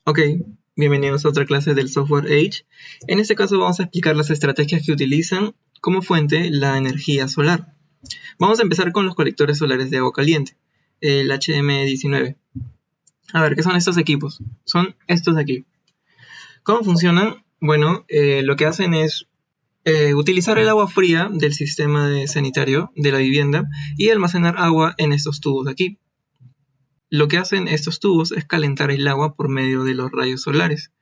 Ok, bienvenidos a otra clase del Software Age. En este caso vamos a explicar las estrategias que utilizan como fuente la energía solar. Vamos a empezar con los colectores solares de agua caliente, el HM19. A ver, ¿qué son estos equipos? Son estos de aquí. ¿Cómo funcionan? Bueno, lo que hacen es utilizar el agua fría del sistema sanitario de la vivienda y almacenar agua en estos tubos de aquí. Lo que hacen estos tubos es calentar el agua por medio de los rayos solares,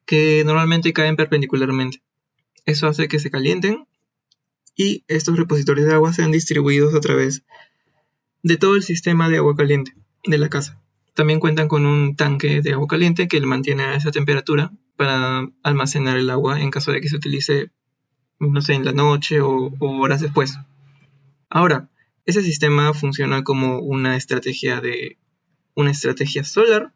que normalmente caen perpendicularmente. Eso hace que se calienten y estos repositorios de agua sean distribuidos a través de todo el sistema de agua caliente de la casa. También cuentan con un tanque de agua caliente que mantiene a esa temperatura para almacenar el agua en caso de que se utilice, no sé, en la noche o horas después. Ahora, ese sistema funciona como una estrategia solar,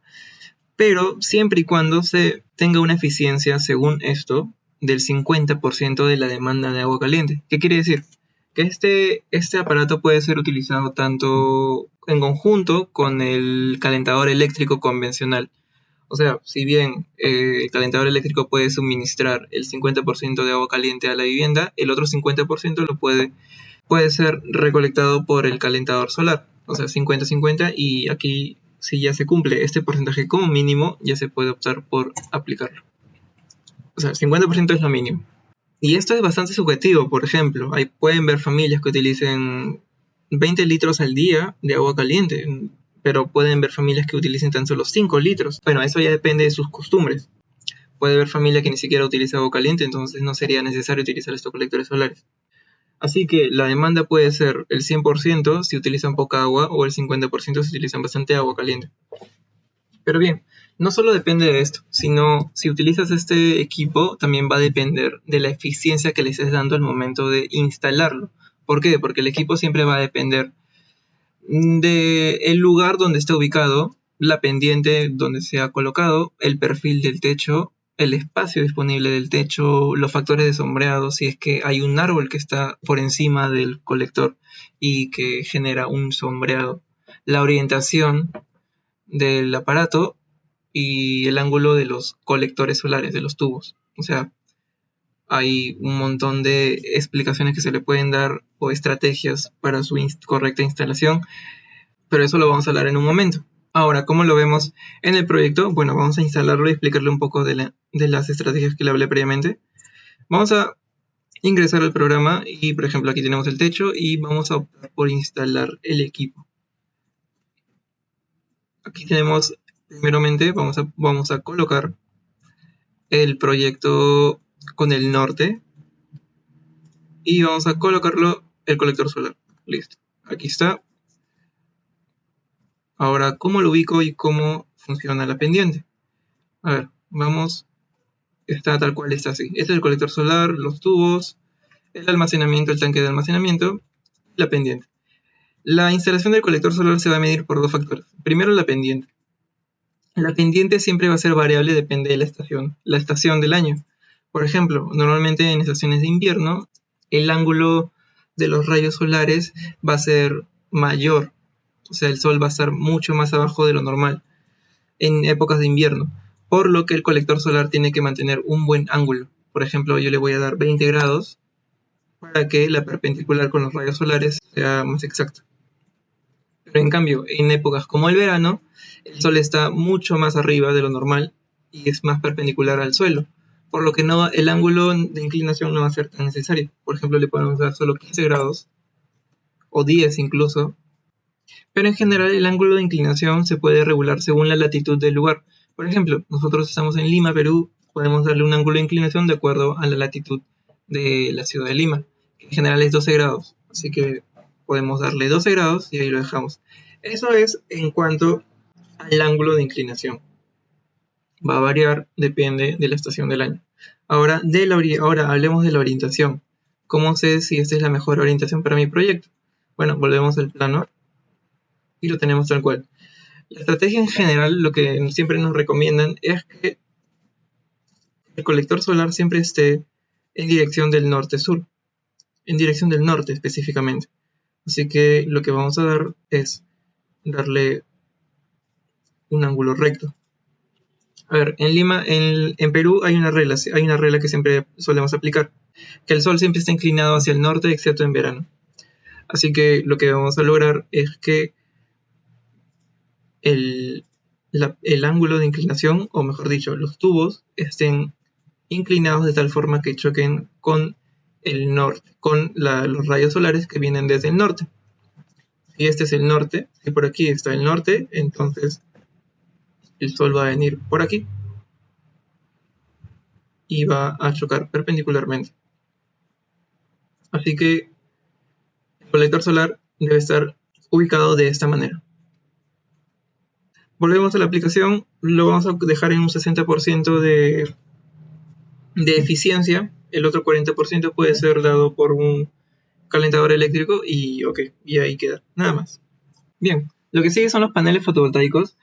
pero siempre y cuando se tenga una eficiencia, según esto, del 50% de la demanda de agua caliente. ¿Qué quiere decir? Que este aparato puede ser utilizado tanto en conjunto con el calentador eléctrico convencional. O sea, si bien el calentador eléctrico puede suministrar el 50% de agua caliente a la vivienda, el otro 50% puede ser recolectado por el calentador solar. O sea, 50-50, y aquí, si ya se cumple este porcentaje como mínimo, ya se puede optar por aplicarlo. O sea, el 50% es lo mínimo. Y esto es bastante subjetivo. Por ejemplo, pueden ver familias que utilicen 20 litros al día de agua caliente, pero pueden ver familias que utilicen tan solo 5 litros. Bueno, eso ya depende de sus costumbres. Puede haber familia que ni siquiera utiliza agua caliente, entonces no sería necesario utilizar estos colectores solares. Así que la demanda puede ser el 100% si utilizan poca agua o el 50% si utilizan bastante agua caliente. Pero bien, no solo depende de esto, sino si utilizas este equipo también va a depender de la eficiencia que le estés dando al momento de instalarlo. ¿Por qué? Porque el equipo siempre va a depender del lugar donde está ubicado, la pendiente donde se ha colocado, el perfil del techo, el espacio disponible del techo, los factores de sombreado, si es que hay un árbol que está por encima del colector y que genera un sombreado, la orientación del aparato y el ángulo de los colectores solares, de los tubos. O sea, hay un montón de explicaciones que se le pueden dar o estrategias para su correcta instalación, pero eso lo vamos a hablar en un momento. Ahora, ¿cómo lo vemos en el proyecto? Bueno, vamos a instalarlo y explicarle un poco de las estrategias que le hablé previamente. Vamos a ingresar al programa y, por ejemplo, aquí tenemos el techo y vamos a optar por instalar el equipo. Aquí tenemos, primeramente, vamos a colocar el proyecto con el norte y vamos a colocarlo el colector solar. Listo, aquí está. Ahora, ¿cómo lo ubico y cómo funciona la pendiente? A ver, vamos, está tal cual, está así. Este es el colector solar, los tubos, el almacenamiento, el tanque de almacenamiento, la pendiente. La instalación del colector solar se va a medir por dos factores. Primero, la pendiente. La pendiente siempre va a ser variable, depende de la estación del año. Por ejemplo, normalmente en estaciones de invierno, el ángulo de los rayos solares va a ser mayor. O sea, el sol va a estar mucho más abajo de lo normal en épocas de invierno, por lo que el colector solar tiene que mantener un buen ángulo. Por ejemplo, yo le voy a dar 20 grados para que la perpendicular con los rayos solares sea más exacta. Pero en cambio, en épocas como el verano, el sol está mucho más arriba de lo normal y es más perpendicular al suelo, por lo que el ángulo de inclinación no va a ser tan necesario. Por ejemplo, le podemos dar solo 15 grados o 10 incluso, pero en general el ángulo de inclinación se puede regular según la latitud del lugar. Por ejemplo, nosotros estamos en Lima, Perú, podemos darle un ángulo de inclinación de acuerdo a la latitud de la ciudad de Lima, que en general es 12 grados, así que podemos darle 12 grados y ahí lo dejamos. Eso es en cuanto al ángulo de inclinación. Va a variar, depende de la estación del año. Ahora hablemos de la orientación. ¿Cómo sé si esta es la mejor orientación para mi proyecto? Bueno, volvemos al plano y lo tenemos tal cual. La estrategia en general, lo que siempre nos recomiendan es que el colector solar siempre esté en dirección del norte-sur, en dirección del norte específicamente. Así que lo que vamos a dar es darle un ángulo recto. A ver, en Lima, en Perú hay una regla que siempre solemos aplicar, que el sol siempre está inclinado hacia el norte, excepto en verano. Así que lo que vamos a lograr es que el ángulo de inclinación, o mejor dicho, los tubos, estén inclinados de tal forma que choquen con el norte, con los rayos solares que vienen desde el norte. Si este es el norte, si por aquí está el norte, entonces el sol va a venir por aquí y va a chocar perpendicularmente. Así que el colector solar debe estar ubicado de esta manera. Volvemos a la aplicación, lo vamos a dejar en un 60% de eficiencia, el otro 40% puede ser dado por un calentador eléctrico y ahí queda, nada más. Bien, lo que sigue son los paneles fotovoltaicos,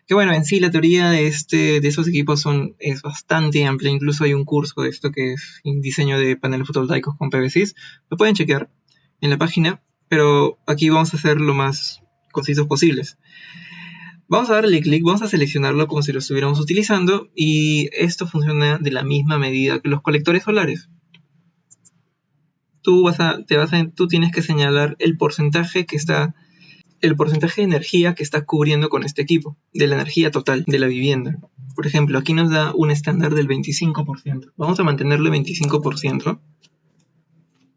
que bueno, en sí la teoría de esos equipos es bastante amplia, incluso hay un curso de esto que es diseño de paneles fotovoltaicos con PVCs, lo pueden chequear en la página, pero aquí vamos a hacer lo más concisos posibles. Vamos a darle clic, vamos a seleccionarlo como si lo estuviéramos utilizando y esto funciona de la misma medida que los colectores solares. Tú tienes que señalar el porcentaje de energía que está cubriendo con este equipo, de la energía total de la vivienda. Por ejemplo, aquí nos da un estándar del 25%. Vamos a mantenerlo en 25%,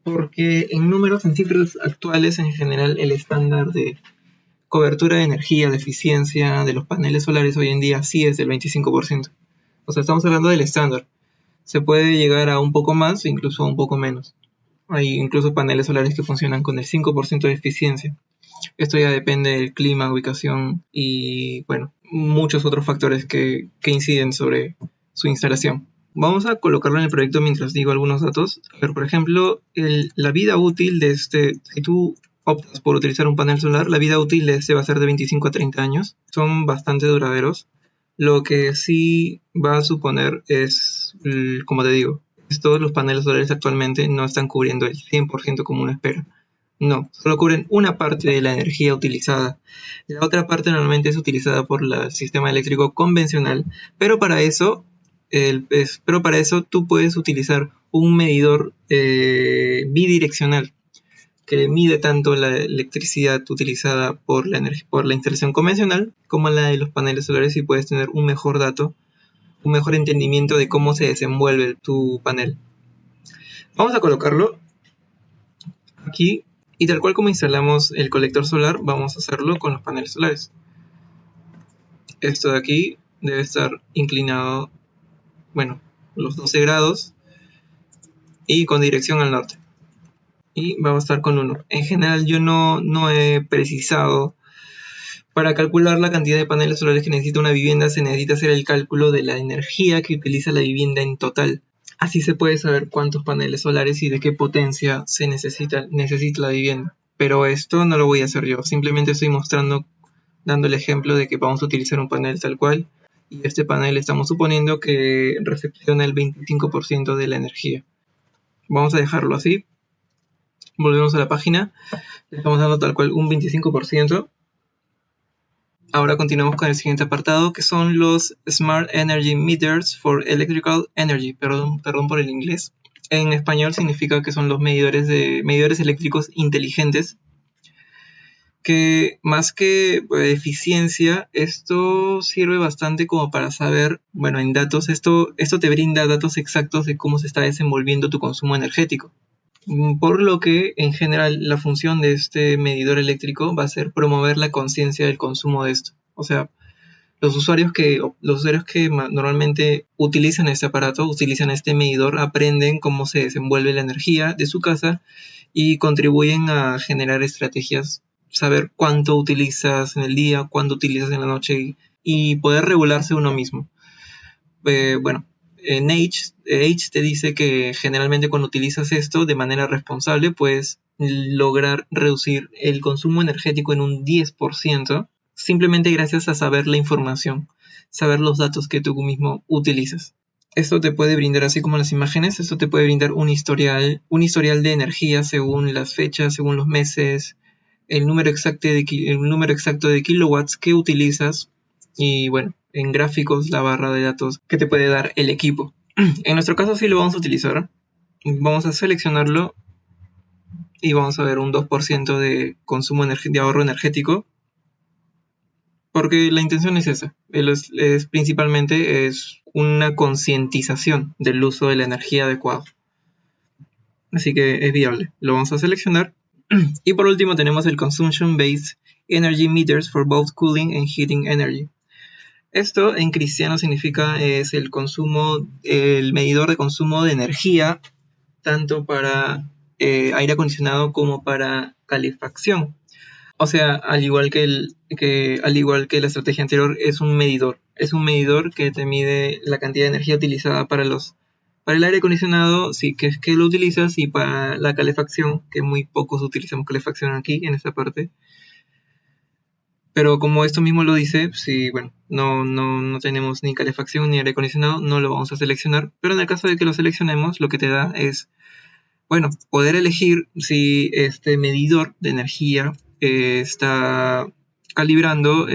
porque en cifras actuales, en general, el estándar de cobertura de energía, de eficiencia de los paneles solares hoy en día sí es del 25%. O sea, estamos hablando del estándar. Se puede llegar a un poco más, incluso a un poco menos. Hay incluso paneles solares que funcionan con el 5% de eficiencia. Esto ya depende del clima, ubicación y, bueno, muchos otros factores que inciden sobre su instalación. Vamos a colocarlo en el proyecto mientras digo algunos datos. Pero, por ejemplo, la vida útil de si tú optas por utilizar un panel solar, la vida útil de este va a ser de 25 a 30 años. Son bastante duraderos. Lo que sí va a suponer es, como te digo, todos los paneles solares actualmente no están cubriendo el 100% como uno espera. No, solo cubren una parte de la energía utilizada. La otra parte normalmente es utilizada por el sistema eléctrico convencional, pero para eso tú puedes utilizar un medidor bidireccional que mide tanto la electricidad utilizada por la instalación convencional como la de los paneles solares y puedes tener un mejor entendimiento de cómo se desenvuelve tu panel. Vamos a colocarlo aquí y tal cual como instalamos el colector solar, vamos a hacerlo con los paneles solares. Esto de aquí debe estar inclinado, bueno, los 12 grados y con dirección al norte. Y vamos a estar con 1. En general yo no he precisado. Para calcular la cantidad de paneles solares que necesita una vivienda se necesita hacer el cálculo de la energía que utiliza la vivienda en total. Así se puede saber cuántos paneles solares y de qué potencia se necesita la vivienda. Pero esto no lo voy a hacer yo, simplemente estoy dando el ejemplo de que vamos a utilizar un panel tal cual. Y este panel estamos suponiendo que recepciona el 25% de la energía. Vamos a dejarlo así. Volvemos a la página. Le estamos dando tal cual un 25%. Ahora continuamos con el siguiente apartado, que son los Smart Energy Meters for Electrical Energy. Perdón por el inglés. En español significa que son los medidores eléctricos inteligentes, que más que eficiencia, esto sirve bastante como para saber, bueno, en datos, esto te brinda datos exactos de cómo se está desenvolviendo tu consumo energético. Por lo que, en general, la función de este medidor eléctrico va a ser promover la conciencia del consumo de esto. O sea, los usuarios que normalmente utilizan este aparato, utilizan este medidor, aprenden cómo se desenvuelve la energía de su casa y contribuyen a generar estrategias, saber cuánto utilizas en el día, cuánto utilizas en la noche y poder regularse uno mismo. H te dice que generalmente cuando utilizas esto de manera responsable puedes lograr reducir el consumo energético en un 10% simplemente gracias a saber la información, saber los datos que tú mismo utilizas. Esto te puede brindar, así como las imágenes, esto te puede brindar un historial de energía según las fechas, según los meses, el número exacto de kilowatts que utilizas y bueno, en gráficos la barra de datos que te puede dar el equipo. En nuestro caso sí lo vamos a utilizar. Vamos a seleccionarlo y vamos a ver un 2% de consumo de ahorro energético, porque la intención es esa. Principalmente es una concientización del uso de la energía adecuado. Así que es viable. Lo vamos a seleccionar. Y por último tenemos el Consumption Based Energy Meters for both Cooling and Heating Energy. Esto en cristiano significa es el medidor de consumo de energía, tanto para aire acondicionado como para calefacción. O sea, al igual que la estrategia anterior, es un medidor. Es un medidor que te mide la cantidad de energía utilizada para el aire acondicionado, sí, que lo utilizas, y para la calefacción, que muy pocos utilizamos calefacción aquí, en esta parte. Pero como esto mismo lo dice, si bueno, no tenemos ni calefacción ni aire acondicionado, no lo vamos a seleccionar. Pero en el caso de que lo seleccionemos, lo que te da es, bueno, poder elegir si este medidor de energía está calibrando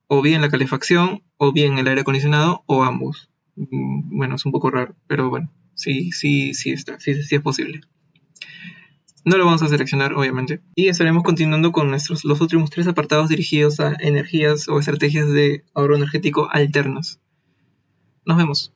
o bien la calefacción, o bien el aire acondicionado, o ambos. Bueno, es un poco raro, pero bueno, sí es posible. No lo vamos a seleccionar, obviamente. Y estaremos continuando con los últimos 3 apartados dirigidos a energías o estrategias de ahorro energético alternas. Nos vemos.